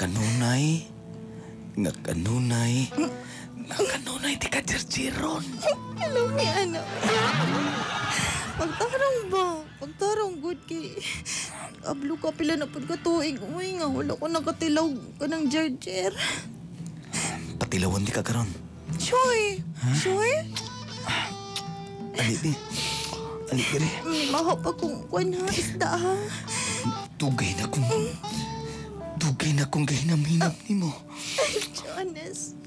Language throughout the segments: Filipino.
kanunay. Nga kanunay di ka jirjiron. Alam ni anak. Pagtarong ba? Pagtarong good kay... Ablo ka pila na pud ka tuig. Uy nga, wala ko nakatilaw ka ng jarjer. Patilawan di ka karon. Sure? Sure? Ali di. Ali ka rin. May maho pa kung kuwan ha, isda ha. Dugay na kong gahinam-hinam ni mo. Jonas.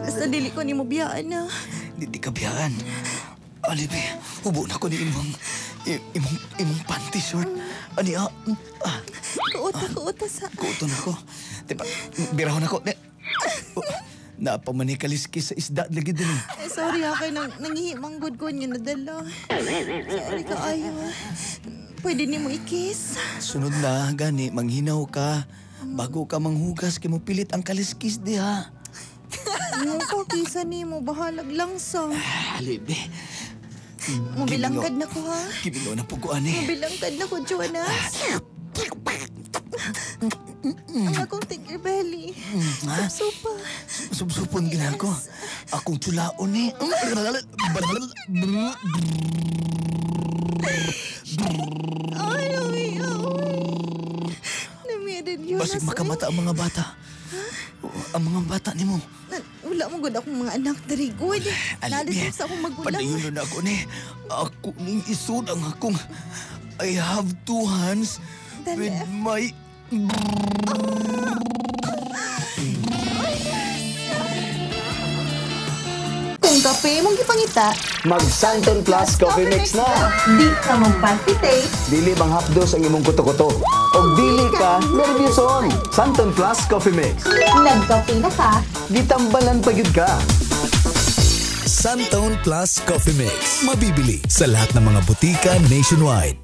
Basta dili ko ni mo biyaan na. Di ka biyaan. Alibi, hubo na ko ni imong panty short. Ani Kuota sa... Kuuton ako. Diba, birahon ako. Napamanikalis-kis sa isda lagi din. Sorry ha, kay nangihimang good ko niya nadala. Sorry ka ayo. Pwede ni mo ikis. Sunod na, gani, manghinaw ka. Bago ka manghugas, kay mo pilit ang kaliskis di ha. Yung kakisa ni mo, bahalag lang sa... Alibi. Mabilangkad na ko ha. Kibino na po ko, ani. Mabilangkad na ko, Jonas. Ang akong take your belly. Supa. Subsupon ginako. Akong tsulaon eh. Ay. Namirin yun. Basig makamata ang mga bata. Ang mga bata ni mo. Wala mo gud akong mga anak dari good. Nalito sa akong magulang. Padayon na ako ni. Ako ning isod ang akong... I have two hands with my... Kung kape mong gipangita, Mag Santon Plus Coffee Mix na. di ka magpantite. Dili bang hapdos ang imong kuto-kuto. O dili ka nervyoson. Santon Plus Coffee Mix. Nagkape na ka. Gitambalan pa gyud ka. Santon Plus Coffee Mix. Mabibili sa lahat ng mga butika nationwide.